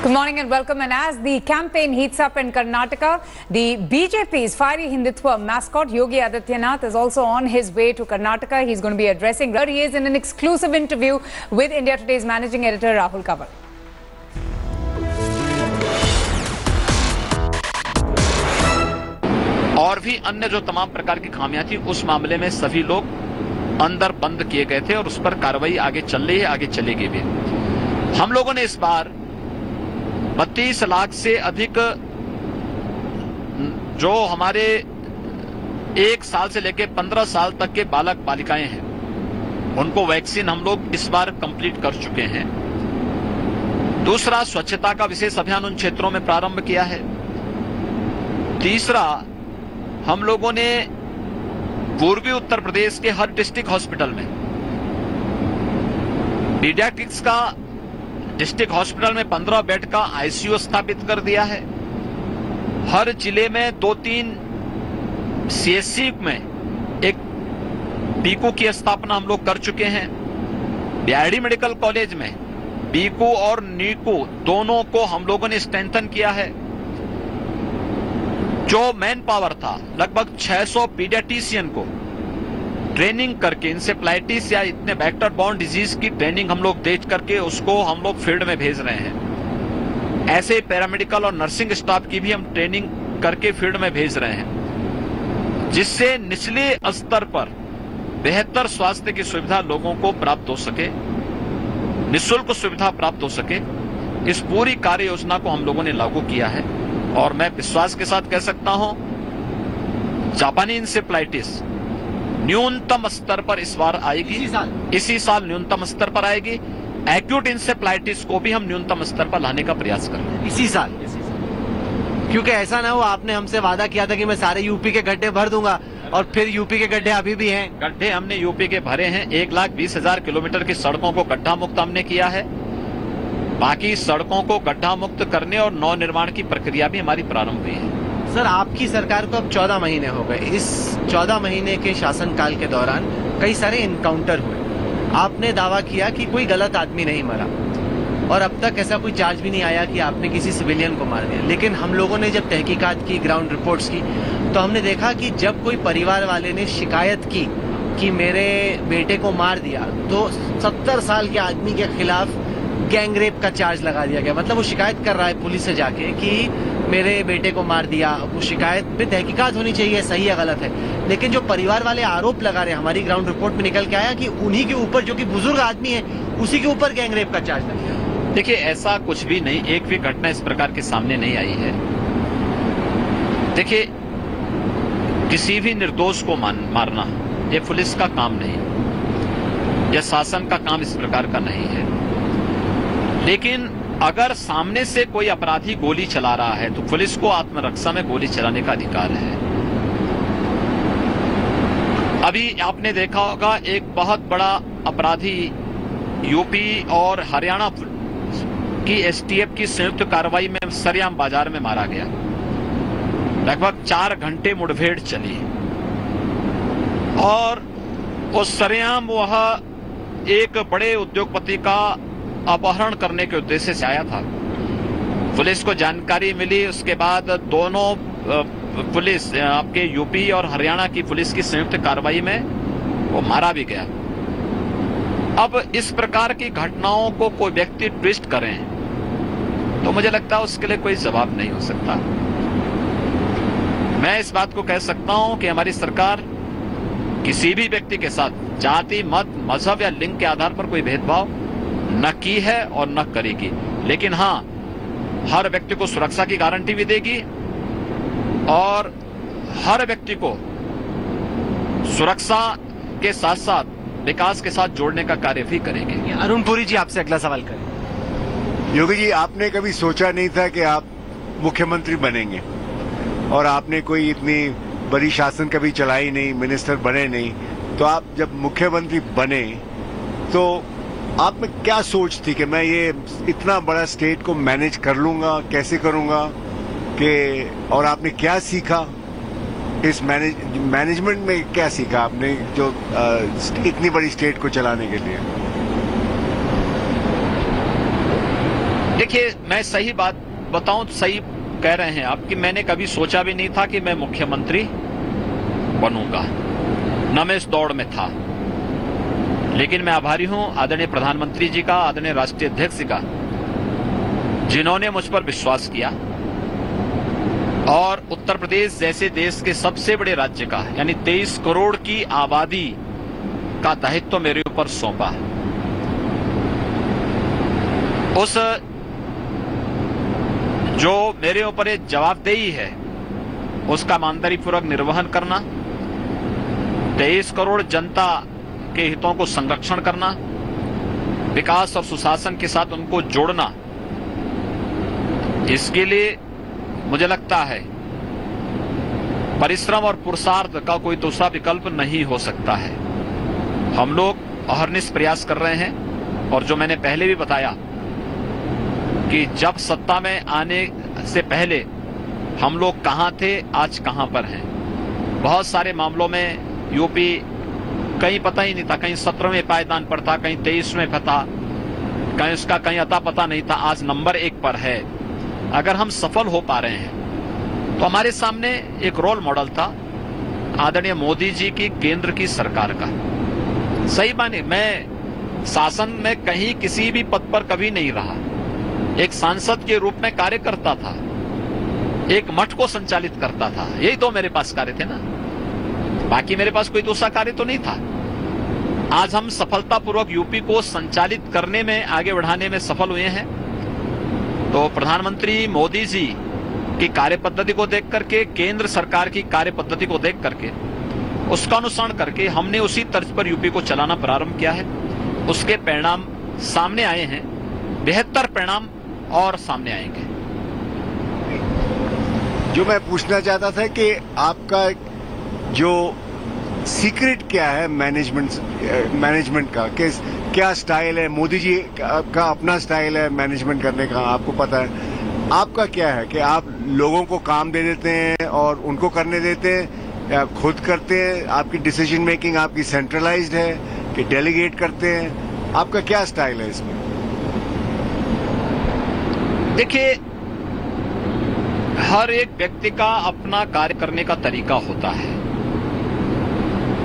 Good morning and welcome. And as the campaign heats up in Karnataka, the BJP's fiery Hindutva mascot Yogi Adityanath is also on his way to Karnataka. He's going to be addressing. Here he is in an exclusive interview with India Today's managing editor Rahul Kanwar. और भी अन्य जो तमाम प्रकार की खामियां थी उस मामले में सभी लोग अंदर बंद किए गए थे और उस पर कार्रवाई आगे चल रही है, आगे चलेगी भी। हम लोगों ने इस बार 32 लाख से अधिक जो हमारे 1 साल से लेकर 15 साल तक के बालक बालिकाएं हैं उनको वैक्सीन हम लोग इस बार कंप्लीट कर चुके हैं। दूसरा, स्वच्छता का विशेष अभियान उन क्षेत्रों में प्रारंभ किया है। तीसरा, हम लोगों ने पूर्वी उत्तर प्रदेश के हर डिस्ट्रिक्ट हॉस्पिटल में पीडियाट्रिक्स का डिस्ट्रिक्ट हॉस्पिटल में 15 बेड का आईसीयू स्थापित कर दिया है। हर जिले में 2-3 सीएससी में एक पीकू की स्थापना हम लोग कर चुके हैं। बीआईडी मेडिकल कॉलेज में पीकू और नीकू दोनों को हम लोगों ने स्ट्रेंथन किया है। जो मैन पावर था, लगभग 600 पीडियाट्रिशियन को ट्रेनिंग करके इंसेफ्लाइटिस या इतने वेक्टर बॉर्न डिजीज की ट्रेनिंग हम लोग दे करके उसको हम लोग फील्ड में भेज रहे हैं। ऐसे ही पैरामेडिकल और नर्सिंग स्टाफ की भी हम ट्रेनिंग करके फील्ड में भेज रहे हैं, जिससे निचले स्तर पर बेहतर स्वास्थ्य की सुविधा लोगों को प्राप्त हो सके, निःशुल्क सुविधा प्राप्त हो सके। इस पूरी कार्य योजना को हम लोगों ने लागू किया है और मैं विश्वास के साथ कह सकता हूं, जापानी इंसेफ्लाइटिस न्यूनतम स्तर पर इस बार आएगी, इसी साल न्यूनतम स्तर पर आएगी। एक्यूट इंसेफ्लाइटिस को भी हम न्यूनतम स्तर पर लाने का प्रयास कर रहे हैं इसी साल। क्योंकि ऐसा ना हो, आपने हमसे वादा किया था कि मैं सारे यूपी के गड्ढे भर दूंगा और फिर यूपी के गड्ढे अभी भी हैं। गड्ढे हमने यूपी के भरे हैं। 1,20,000 किलोमीटर की सड़कों को गड्ढा मुक्त हमने किया है। बाकी सड़कों को गड्ढा मुक्त करने और नव निर्माण की प्रक्रिया भी हमारी प्रारंभ हुई है। सर, आपकी सरकार को अब 14 महीने हो गए। इस 14 महीने के शासनकाल के दौरान कई सारे इनकाउंटर हुए। आपने दावा किया कि कोई गलत आदमी नहीं मरा और अब तक ऐसा कोई चार्ज भी नहीं आया कि आपने किसी सिविलियन को मार दिया। लेकिन हम लोगों ने जब तहकीकात की, ग्राउंड रिपोर्ट्स की, तो हमने देखा कि जब कोई परिवार वाले ने शिकायत की कि मेरे बेटे को मार दिया, तो 70 साल के आदमी के खिलाफ गैंग रेप का चार्ज लगा दिया गया। मतलब वो शिकायत कर रहा है पुलिस से जाके कि मेरे बेटे को मार दिया। वो शिकायत पे तहकीकात होनी चाहिए, सही या गलत है। लेकिन जो परिवार वाले आरोप लगा रहे हैं, हमारी ग्राउंड रिपोर्ट में निकल के आया कि उन्हीं के ऊपर, जो कि बुजुर्ग आदमी है, उसी के ऊपर गैंग रेप का चार्ज लग गया। देखिए, ऐसा कुछ भी नहीं, एक भी घटना इस प्रकार के सामने नहीं आई है। देखिए, किसी भी निर्दोष को मारना ये पुलिस का काम नहीं, यह शासन का काम इस प्रकार का नहीं है। लेकिन अगर सामने से कोई अपराधी गोली चला रहा है तो पुलिस को आत्मरक्षा में गोली चलाने का अधिकार है। अभी आपने देखा होगा, एक बहुत बड़ा अपराधी यूपी और हरियाणा की एसटीएफ की संयुक्त कार्रवाई में सरेआम बाजार में मारा गया। लगभग 4 घंटे मुठभेड़ चली और उस सरेआम वह एक बड़े उद्योगपति का अपहरण करने के उद्देश्य से आया था। पुलिस को जानकारी मिली, उसके बाद दोनों पुलिस, आपके यूपी और हरियाणा की पुलिस की संयुक्त कार्रवाई में वो मारा भी गया। अब इस प्रकार की घटनाओं को कोई व्यक्ति ट्विस्ट करें तो मुझे लगता है उसके लिए कोई जवाब नहीं हो सकता। मैं इस बात को कह सकता हूं कि हमारी सरकार किसी भी व्यक्ति के साथ जाति, मत, मजहब या लिंग के आधार पर कोई भेदभाव न की है और न करेगी। लेकिन हाँ, हर व्यक्ति को सुरक्षा की गारंटी भी देगी और हर व्यक्ति को सुरक्षा के साथ साथ विकास के साथ जोड़ने का कार्य भी करेंगे। अरुण पुरी जी, आपसे अगला सवाल करें। योगी जी, आपने कभी सोचा नहीं था कि आप मुख्यमंत्री बनेंगे और आपने कोई इतनी बड़ी शासन कभी चलाई नहीं, मिनिस्टर बने नहीं, तो आप जब मुख्यमंत्री बने तो आप में क्या सोच थी कि मैं ये इतना बड़ा स्टेट को मैनेज कर लूंगा, कैसे करूंगा और आपने क्या सीखा इस मैनेजमेंट में? क्या सीखा आपने जो इतनी बड़ी स्टेट को चलाने के लिए? देखिए, मैं सही बात बताऊं तो सही कह रहे हैं आप कि मैंने कभी सोचा भी नहीं था कि मैं मुख्यमंत्री बनूंगा, न मैं इस दौड़ में था। लेकिन मैं आभारी हूं आदरणीय प्रधानमंत्री जी का, आदरणीय राष्ट्रीय अध्यक्ष का, जिन्होंने मुझ पर विश्वास किया और उत्तर प्रदेश जैसे देश के सबसे बड़े राज्य का यानी 23 करोड़ की आबादी का दायित्व मेरे ऊपर सौंपा। उस जो मेरे ऊपर एक जवाबदेही है उसका ईमानदारी पूर्वक निर्वहन करना, 23 करोड़ जनता के हितों को संरक्षण करना, विकास और सुशासन के साथ उनको जोड़ना, इसके लिए मुझे लगता है परिश्रम और पुरुषार्थ का कोई दूसरा विकल्प नहीं हो सकता है। हम लोग अहर्निश प्रयास कर रहे हैं और जो मैंने पहले भी बताया कि जब सत्ता में आने से पहले हम लोग कहां थे, आज कहां पर हैं। बहुत सारे मामलों में यूपी कहीं पता ही नहीं था, कहीं 17वें पायदान पर था, कहीं 23वें था, कहीं उसका कहीं अता पता नहीं था, आज नंबर 1 पर है। अगर हम सफल हो पा रहे हैं तो हमारे सामने एक रोल मॉडल था आदरणीय मोदी जी की केंद्र की सरकार का। सही माने मैं शासन में कहीं किसी भी पद पर कभी नहीं रहा, एक सांसद के रूप में कार्य करता था, एक मठ को संचालित करता था, यही तो मेरे पास कार्य थे ना, बाकी मेरे पास कोई दूसरा कार्य तो नहीं था। आज हम सफलतापूर्वक यूपी को संचालित करने में, आगे बढ़ाने में सफल हुए हैं। तो प्रधानमंत्री मोदी जी की कार्य पद्धति को देख करके, केंद्र सरकार की कार्य पद्धति को देख करके, उसका अनुसरण करके हमने उसी तर्ज पर यूपी को चलाना प्रारंभ किया है। उसके परिणाम सामने आए हैं, बेहतर परिणाम और सामने आएंगे। जो मैं पूछना चाहता था कि आपका जो सीक्रेट क्या है मैनेजमेंट का, क्या स्टाइल है? मोदी जी का अपना स्टाइल है मैनेजमेंट करने का, आपको पता है। आपका क्या है कि आप लोगों को काम दे देते हैं और उनको करने देते हैं या खुद करते हैं? आपकी डिसीजन मेकिंग आपकी सेंट्रलाइज्ड है कि डेलीगेट करते हैं? आपका क्या स्टाइल है इसमें? देखिए, हर एक व्यक्ति का अपना कार्य करने का तरीका होता है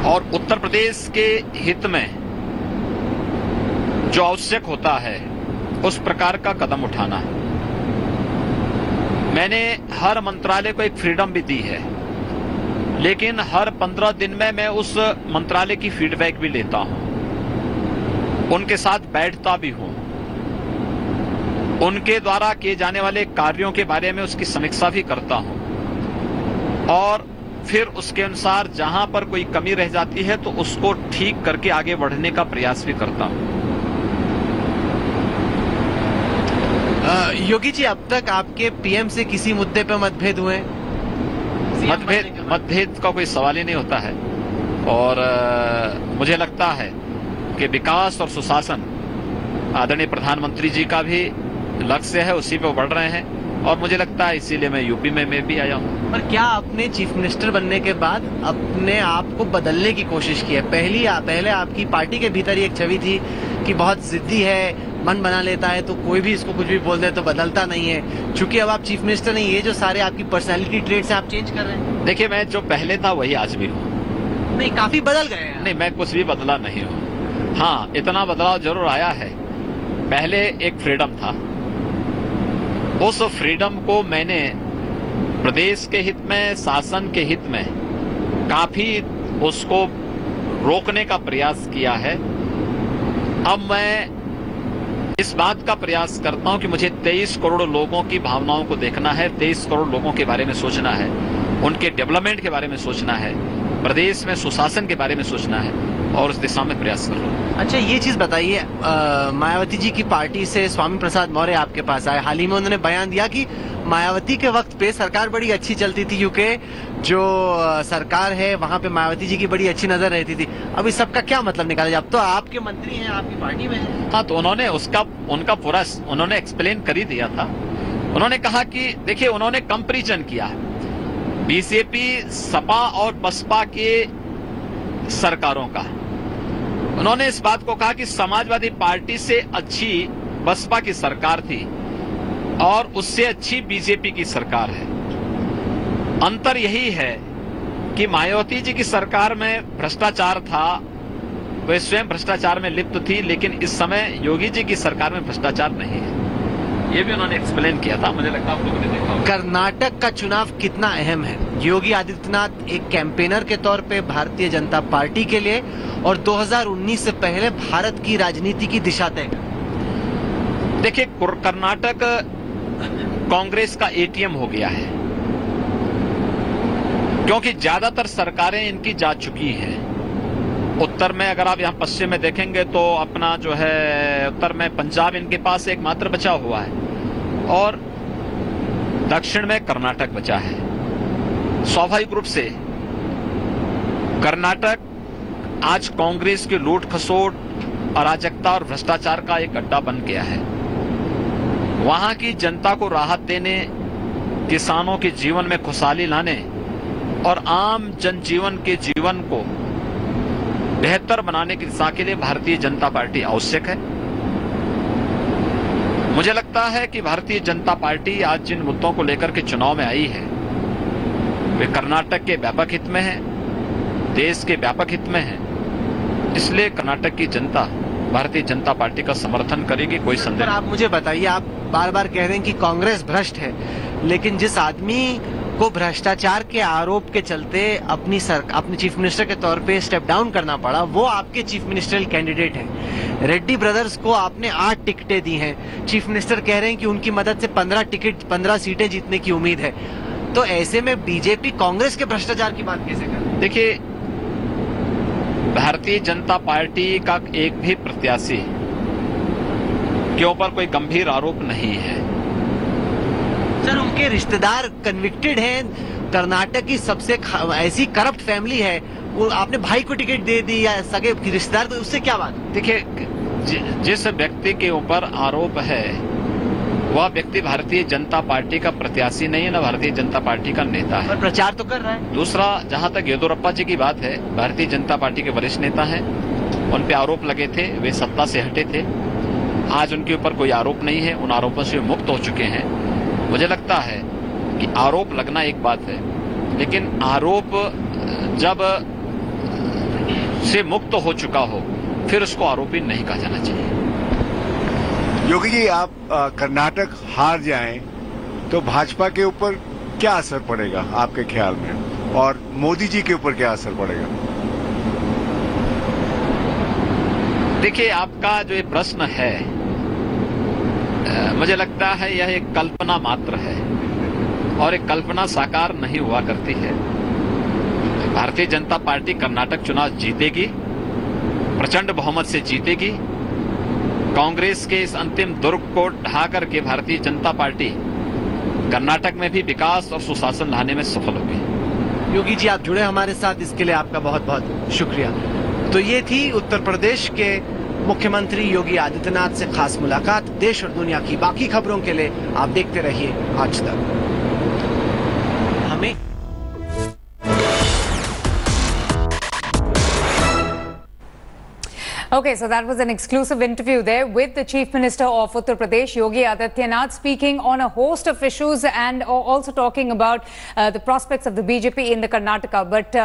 और उत्तर प्रदेश के हित में जो आवश्यक होता है उस प्रकार का कदम उठाना है। मैंने हर मंत्रालय को एक फ्रीडम भी दी है, लेकिन हर 15 दिन में मैं उस मंत्रालय की फीडबैक भी लेता हूं, उनके साथ बैठता भी हूं, उनके द्वारा किए जाने वाले कार्यों के बारे में उसकी समीक्षा भी करता हूं और फिर उसके अनुसार जहां पर कोई कमी रह जाती है तो उसको ठीक करके आगे बढ़ने का प्रयास भी करता हूं। योगी जी, अब तक आपके पीएम से किसी मुद्दे पे मतभेद हुए? मतभेद का कोई सवाल ही नहीं होता है और मुझे लगता है कि विकास और सुशासन आदरणीय प्रधानमंत्री जी का भी लक्ष्य है, उसी पे बढ़ रहे हैं और मुझे लगता है इसीलिए मैं यूपी में मैं भी आया हूँ। पर क्या आपने चीफ मिनिस्टर बनने के बाद अपने आप को बदलने की कोशिश की है? पहले आपकी पार्टी के भीतर एक छवि थी कि बहुत जिद्दी है, मन बना लेता है, तो कोई भी इसको कुछ भी बोल दे तो बदलता नहीं है। चूंकि अब आप चीफ मिनिस्टर नहीं, ये जो सारे आपकी पर्सनैलिटी ट्रेट्स हैं आप चेंज कर रहे हैं। देखिए, मैं जो पहले था वही आज भी हूँ। नहीं, काफी बदल गए हैं। नहीं, मैं कुछ भी बदला नहीं हूँ। हाँ, इतना बदलाव जरूर आया है। पहले एक फ्रीडम था, उस फ्रीडम को मैंने प्रदेश के हित में, शासन के हित में काफी उसको रोकने का प्रयास किया है। अब मैं इस बात का प्रयास करता हूं कि मुझे 23 करोड़ लोगों की भावनाओं को देखना है, 23 करोड़ लोगों के बारे में सोचना है, उनके डेवलपमेंट के बारे में सोचना है, प्रदेश में सुशासन के बारे में सोचना है और उस दिशा में प्रयास कर रहा हूं। अच्छा, ये चीज बताइए, मायावती जी की पार्टी से स्वामी प्रसाद मौर्य आपके पास आए। हाल ही में उन्होंने बयान दिया कि मायावती के वक्त पे सरकार बड़ी अच्छी चलती थी, क्योंकि जो सरकार है वहां पे मायावती जी की बड़ी अच्छी नजर रहती थी। अब इस सब का क्या मतलब निकाला जाए? अब तो आपके मंत्री हैं, आपकी पार्टी में है। हाँ, तो उन्होंने उनका पूरा उन्होंने एक्सप्लेन कर ही दिया था। उन्होंने कहा कि देखिए, उन्होंने कंपैरिजन किया बीजेपी, सपा और बसपा के सरकारों का। उन्होंने इस बात को कहा कि समाजवादी पार्टी से अच्छी बसपा की सरकार थी, और उससे अच्छी बीजेपी की सरकार है। अंतर यही है कि मायावती जी की सरकार में भ्रष्टाचार था, वे स्वयं भ्रष्टाचार में लिप्त थी, लेकिन इस समय योगी जी की सरकार में भ्रष्टाचार नहीं है। ये भी उन्होंने एक्सप्लेन किया था, मुझे लगता है आप लोगों ने देखा। कर्नाटक का चुनाव कितना अहम है? योगी आदित्यनाथ एक कैंपेनर के तौर पे भारतीय जनता पार्टी के लिए और 2019 से पहले भारत की राजनीति की दिशा तय कर। देखिए, कर्नाटक कांग्रेस का एटीएम हो गया है, क्योंकि ज्यादातर सरकारें इनकी जा चुकी हैं। उत्तर में अगर आप यहां पश्चिम में देखेंगे तो अपना जो है उत्तर में पंजाब इनके पास एकमात्र बचा हुआ है और दक्षिण में कर्नाटक बचा है। स्वाभाविक रूप से कर्नाटक आज कांग्रेस की लूट खसोट, अराजकता और भ्रष्टाचार का एक अड्डा बन गया है। वहां की जनता को राहत देने, किसानों के जीवन में खुशहाली लाने और आम जनजीवन के जीवन को बेहतर बनाने की दिशा के लिए भारतीय जनता पार्टी आवश्यक है। मुझे लगता है कि भारतीय जनता पार्टी आज जिन मुद्दों को लेकर के चुनाव में आई है वे कर्नाटक के व्यापक हित में है, देश के व्यापक हित में है। इसलिए कर्नाटक की जनता भारतीय जनता पार्टी का समर्थन करेगी, कोई संदेह। आप मुझे बताइए, आप बार बार कह रहे हैं कि कांग्रेस भ्रष्ट है, लेकिन जिस आदमी को भ्रष्टाचार के आरोप के चलते अपनी चीफ मिनिस्टर के तौर पे स्टेप डाउन करना पड़ा, वो आपके चीफ मिनिस्टरियल कैंडिडेट हैं। रेड्डी ब्रदर्स को आपने 8 टिकटें दी हैं। चीफ मिनिस्टर कह रहे हैं कि उनकी मदद से 15 सीटें जीतने की उम्मीद है। तो ऐसे में बीजेपी कांग्रेस के भ्रष्टाचार की बात कैसे करे? देखिए, भारतीय जनता पार्टी का एक भी प्रत्याशी के ऊपर कोई गंभीर आरोप नहीं है। सर, उनके रिश्तेदार कन्विक्टेड हैं। कर्नाटक की सबसे ऐसी करप्ट फैमिली है, वो आपने भाई को टिकट दे दी या सगे रिश्तेदार को, उससे क्या बात? देखिए, जिस व्यक्ति के ऊपर आरोप है वह व्यक्ति भारतीय जनता पार्टी का प्रत्याशी नहीं है, ना भारतीय जनता पार्टी का नेता है। पर प्रचार तो कर रहा है। दूसरा, जहां तक येदियुरप्पा जी की बात है, भारतीय जनता पार्टी के वरिष्ठ नेता हैं, उन पे आरोप लगे थे, वे सत्ता से हटे थे। आज उनके ऊपर कोई आरोप नहीं है, उन आरोपों से मुक्त हो चुके हैं। मुझे लगता है कि आरोप लगना एक बात है, लेकिन आरोप जब से मुक्त हो चुका हो फिर उसको आरोपी नहीं कहा जाना चाहिए। योगी जी, आप कर्नाटक हार जाएं तो भाजपा के ऊपर क्या असर पड़ेगा आपके ख्याल में, और मोदी जी के ऊपर क्या असर पड़ेगा? देखिए, आपका जो ये प्रश्न है, मुझे लगता है यह एक कल्पना मात्र है और एक कल्पना साकार नहीं हुआ करती है। भारतीय जनता पार्टी कर्नाटक चुनाव जीतेगी, प्रचंड बहुमत से जीतेगी। कांग्रेस के इस अंतिम दुर्ग को ढहा करके भारतीय जनता पार्टी कर्नाटक में भी विकास और सुशासन लाने में सफल होगी। योगी जी, आप जुड़े हमारे साथ, इसके लिए आपका बहुत बहुत शुक्रिया। तो ये थी उत्तर प्रदेश के मुख्यमंत्री योगी आदित्यनाथ से खास मुलाकात। देश और दुनिया की बाकी खबरों के लिए आप देखते रहिए आज तक। हमें Okay, so that was an exclusive interview there with the Chief Minister of Uttar Pradesh, Yogi Adityanath, speaking on a host of issues and also talking about the prospects of the BJP in the Karnataka. But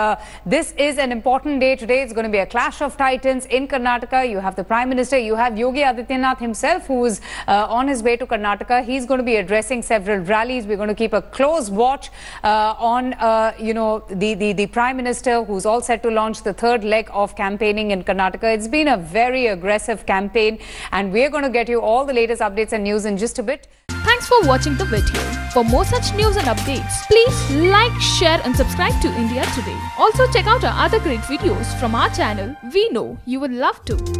this is an important day today. It's going to be a clash of titans in Karnataka. You have the Prime Minister, you have Yogi Adityanath himself, who's on his way to Karnataka. He's going to be addressing several rallies. We're going to keep a close watch on, the Prime Minister, who's all set to launch the third leg of campaigning in Karnataka. It's been a very aggressive campaign, and we're going to get you all the latest updates and news in just a bit. Thanks for watching the video. For more such news and updates, please like, share and subscribe to India Today. Also check out our other great videos from our channel. We know you would love to.